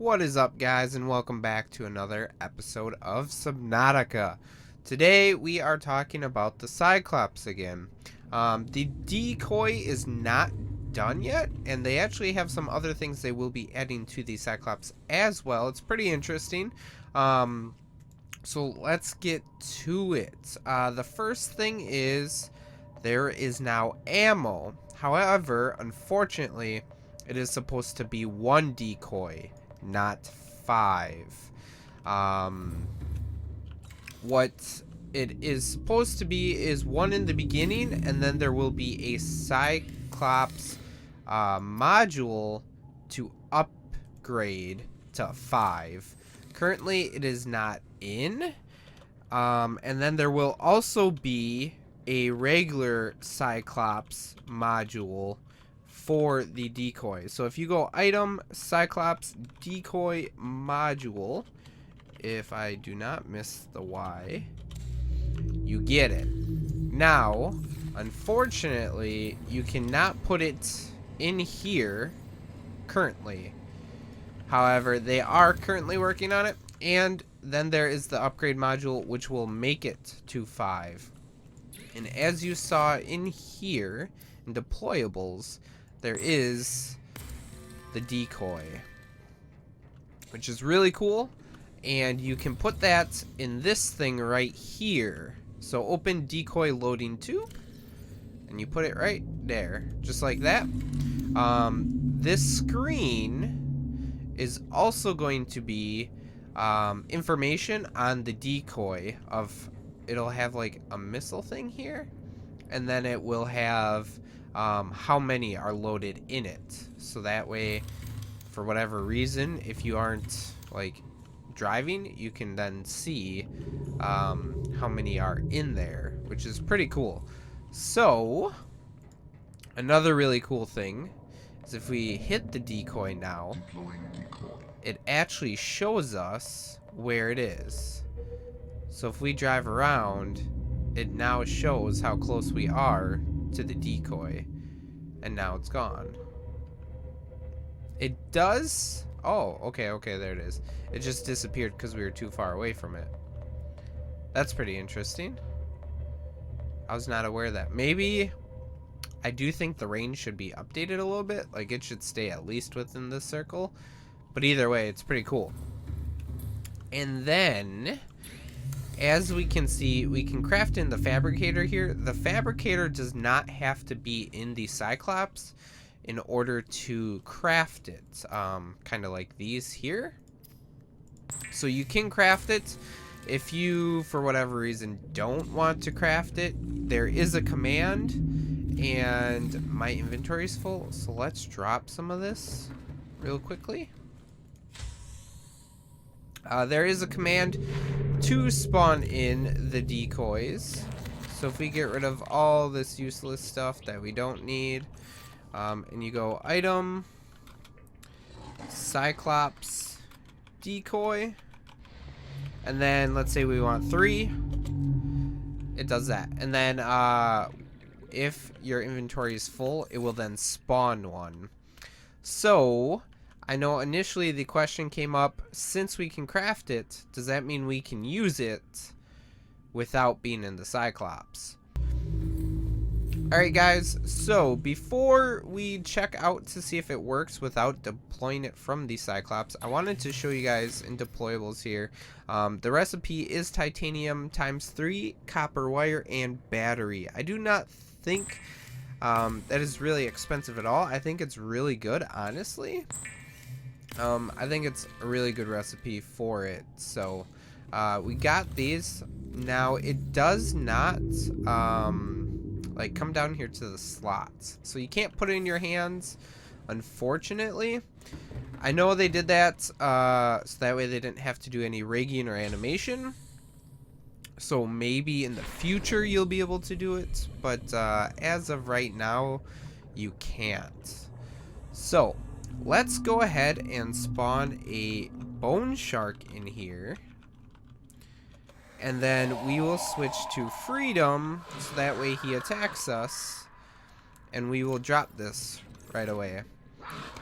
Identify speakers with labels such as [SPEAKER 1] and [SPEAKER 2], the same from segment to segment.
[SPEAKER 1] What is up, guys, and welcome back to another episode of Subnautica. Today we are talking about the Cyclops again. The decoy is not done yet, and they actually have some other things they will be adding to the Cyclops as well. It's pretty interesting. So let's get to it. The first thing is there is now ammo. However, unfortunately, it is supposed to be one decoy, not 5. What it is supposed to be is one in the beginning, and then there will be a Cyclops module to upgrade to 5. Currently, it is not in. And then there will also be a regular Cyclops module for the decoy. So if you go item Cyclops decoy module, if I do not miss the Y, you get it. Now, unfortunately, you cannot put it in here currently. However, they are currently working on it, and then there is the upgrade module which will make it to 5. And as you saw in here in deployables, there is the decoy, which is really cool, and you can put that in this thing right here. So open decoy loading tube, and you put it right there, just like that. This screen is also going to be information on the decoy. It'll have like a missile thing here, and then it will have how many are loaded in it. So that way, for whatever reason, if you aren't like driving, you can then see how many are in there, which is pretty cool. So another really cool thing is if we hit the decoy now, it actually shows us where it is. So if we drive around, it now shows how close we are to the decoy, and now it's gone. It does. Oh, okay, there it is. It just disappeared because we were too far away from it. That's pretty interesting. I was not aware of that. Maybe I do think the range should be updated a little bit. Like, it should stay at least within this circle. But either way, it's pretty cool. And then, as we can see, we can craft in the fabricator here. The fabricator does not have to be in the Cyclops in order to craft it. Kind of like these here. So you can craft it. If you, for whatever reason, don't want to craft it, there is a command. And my inventory is full, so let's drop some of this real quickly. There is a command to spawn in the decoys. So if we get rid of all this useless stuff that we don't need, and you go item Cyclops decoy, and then let's say we want 3, it does that. And then if your inventory is full, it will then spawn one. So I know initially the question came up, since we can craft it, does that mean we can use it without being in the Cyclops? Alright guys, so before we check out to see if it works without deploying it from the Cyclops, I wanted to show you guys in deployables here. The recipe is titanium ×3, copper wire, and battery. I do not think that is really expensive at all. I think it's really good, honestly. I think it's a really good recipe for it. So we got these. Now it does not like come down here to the slots, so you can't put it in your hands, unfortunately. I know they did that so that way they didn't have to do any rigging or animation. So maybe in the future you'll be able to do it, but as of right now, you can't. So let's go ahead and spawn a bone shark in here. And then we will switch to freedom, so that way he attacks us. And we will drop this right away.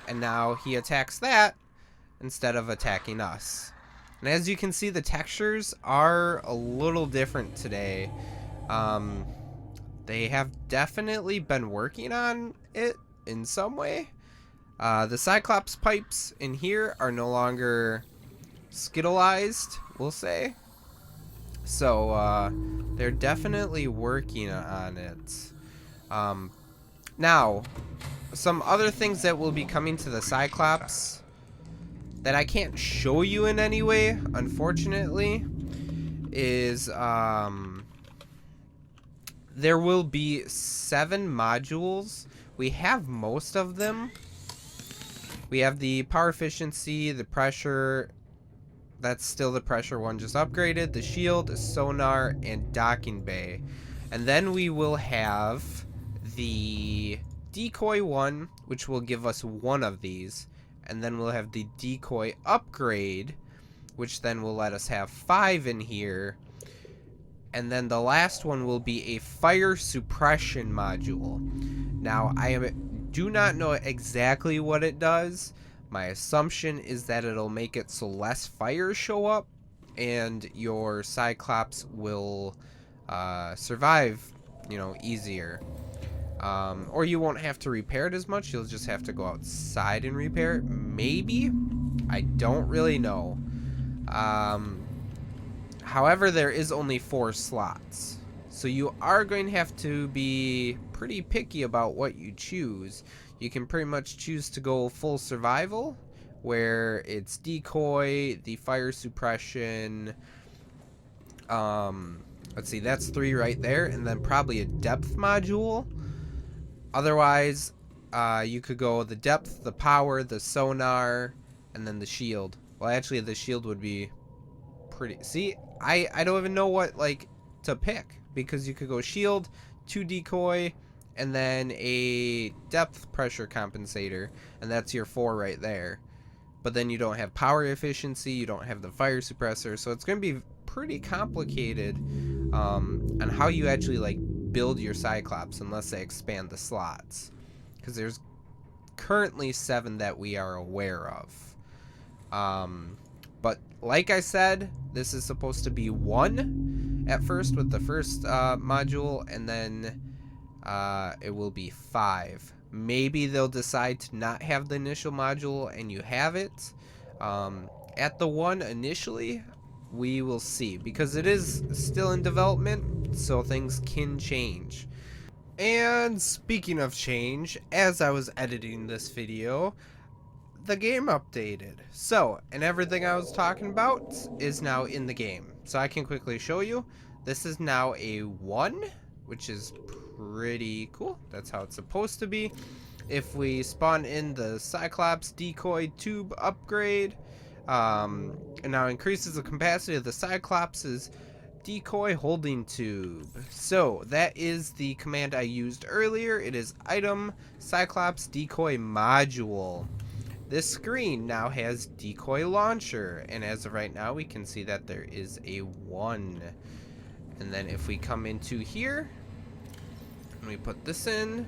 [SPEAKER 1] And now he attacks that, instead of attacking us. And as you can see, the textures are a little different today. They have definitely been working on it in some way. The Cyclops pipes in here are no longer skittleized, we'll say. So they're definitely working on it. Now, some other things that will be coming to the Cyclops that I can't show you in any way, unfortunately, is there will be 7 modules. We have most of them. We have the power efficiency, the pressure. That's still the pressure one, just upgraded. The shield, sonar, and docking bay. And then we will have the decoy one, which will give us 1 of these. And then we'll have the decoy upgrade, which then will let us have 5 in here. And then the last one will be a fire suppression module. Now, I do not know exactly what it does. My assumption is that it'll make it so less fires show up and your Cyclops will survive, you know, easier. Or you won't have to repair it as much. You'll just have to go outside and repair it. Maybe. I don't really know. However, there is only 4 slots. So you are going to have to be pretty picky about what you choose. You can pretty much choose to go full survival, where it's decoy, the fire suppression. Let's see, that's 3 right there. And then probably a depth module. Otherwise, you could go the depth, the power, the sonar, and then the shield. Well, actually, the shield would be pretty... See, I don't even know what, like, to pick. Because you could go shield, 2 decoy, and then a depth pressure compensator. And that's your 4 right there. But then you don't have power efficiency, you don't have the fire suppressor. So it's going to be pretty complicated on how you actually, like, build your Cyclops unless they expand the slots, because there's currently 7 that we are aware of. But like I said, this is supposed to be 1 at first with the first module, and then it will be 5. Maybe they'll decide to not have the initial module and you have it at the 1 initially. We will see, because it is still in development, so things can change. And speaking of change, as I was editing this video, the game updated. So, and everything I was talking about is now in the game. So I can quickly show you. This is now a 1, which is pretty cool. That's how it's supposed to be. If we spawn in the Cyclops decoy tube upgrade, it now increases the capacity of the Cyclops' decoy holding tube. So that is the command I used earlier. It is item Cyclops decoy module. This screen now has decoy launcher, and as of right now we can see that there is a 1. And then if we come into here and we put this in,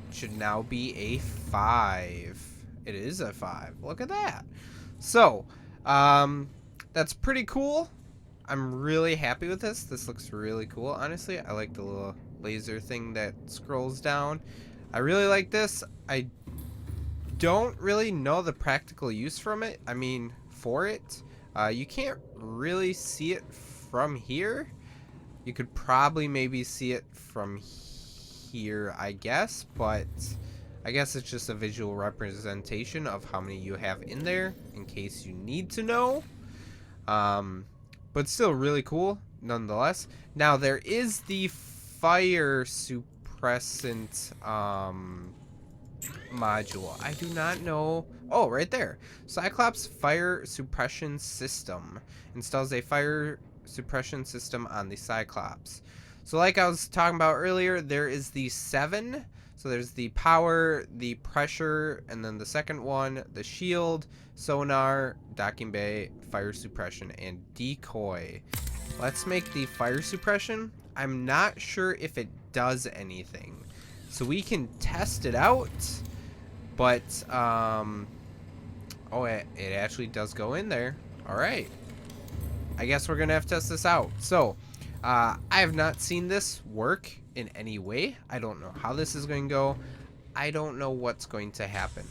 [SPEAKER 1] it should now be a 5. It is a 5. Look at that. So that's pretty cool. I'm really happy with this. This looks really cool, honestly. I like the little laser thing that scrolls down. I really like this. I don't really know the practical use from it. I mean, for it. You can't really see it from here. You could probably maybe see it from here, I guess. But I guess it's just a visual representation of how many you have in there, in case you need to know. But still really cool, nonetheless. Now, there is the fire suppressant module. I do not know. Oh, right there. Cyclops fire suppression system installs a fire suppression system on the Cyclops. So like I was talking about earlier, there is the 7. So there's the power, the pressure, and then the second one, the shield, sonar, docking bay, fire suppression, and decoy. Let's make the fire suppression. I'm not sure if it does anything. So we can test it out, but Oh, it actually does go in there. All right. I guess we're gonna have to test this out. So, I have not seen this work in any way. I don't know how this is going to go. I don't know what's going to happen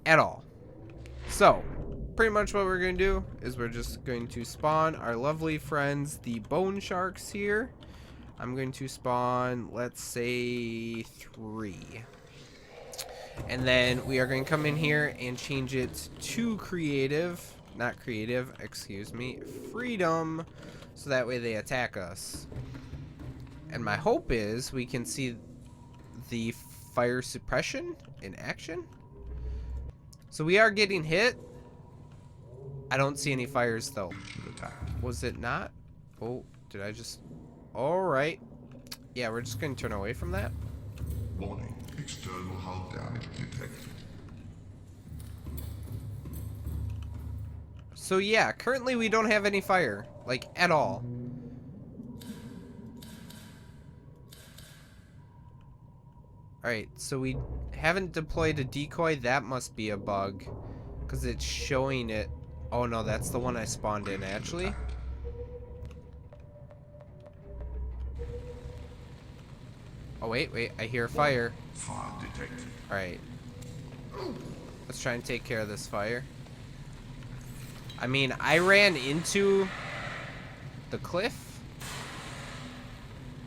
[SPEAKER 1] at all. So, pretty much what we're going to do is we're just going to spawn our lovely friends, the bone sharks here. I'm going to spawn, let's say, 3. And then we are going to come in here and change it to creative. Not creative, excuse me. Freedom. So that way they attack us. And my hope is we can see the fire suppression in action. So we are getting hit. I don't see any fires though. Was it not? Oh, did I just... Alright. Yeah, we're just going to turn away from that.
[SPEAKER 2] Warning, external hull damage detected.
[SPEAKER 1] So yeah, currently we don't have any fire. Like, at all. Alright, so we haven't deployed a decoy. That must be a bug. Because it's showing it. Oh no, that's the one I spawned in, actually. Oh, wait, I hear fire.
[SPEAKER 2] Fire detected.
[SPEAKER 1] Alright. Let's try and take care of this fire. I mean, I ran into the cliff.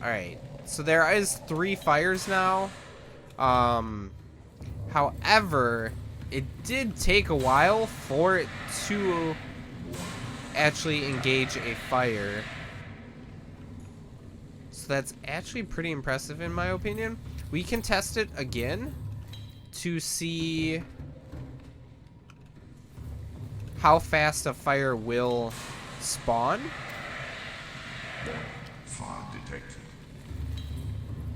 [SPEAKER 1] Alright. So there is 3 fires now. However, it did take a while for it to actually engage a fire. So that's actually pretty impressive in my opinion. We can test it again to see how fast a fire will spawn.
[SPEAKER 2] Fire detected.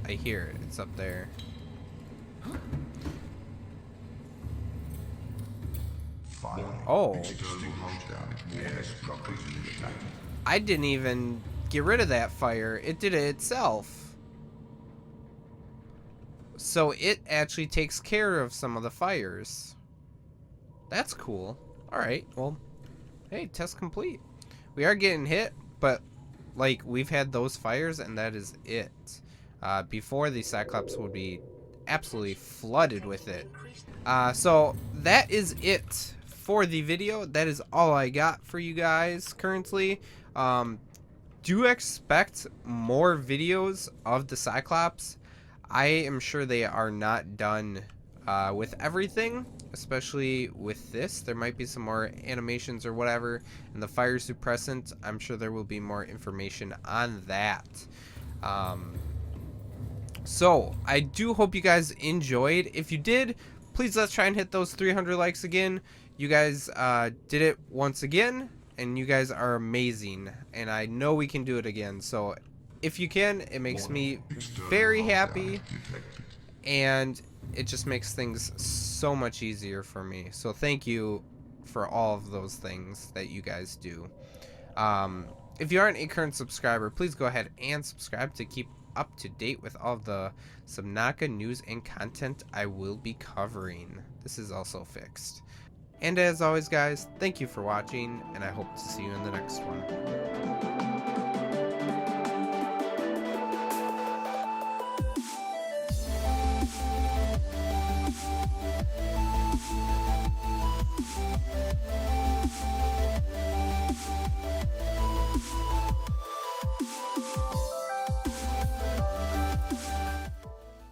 [SPEAKER 1] I hear it. It's up there.
[SPEAKER 2] Fire.
[SPEAKER 1] Oh.
[SPEAKER 2] External hull damage. Air structures detected.
[SPEAKER 1] I didn't even get rid of that fire. It did it itself. So it actually takes care of some of the fires. That's cool. Alright, well, hey, test complete. We are getting hit, but, like, we've had those fires, and that is it. Before, the Cyclops would be absolutely flooded with it. So, that is it for the video. That is all I got for you guys currently. Do expect more videos of the Cyclops. I am sure they are not done with everything, especially with this. There might be some more animations or whatever. And the fire suppressant, I'm sure there will be more information on that. So I do hope you guys enjoyed. If you did, please let's try and hit those 300 likes again. You guys did it once again, and you guys are amazing, and I know we can do it again. So if you can, it makes me very happy, and it just makes things so much easier for me. So thank you for all of those things that you guys do. If you aren't a current subscriber, please go ahead and subscribe to keep up to date with all the Subnautica news and content I will be covering. This is also fixed. And as always, guys, thank you for watching, and I hope to see you in the next one.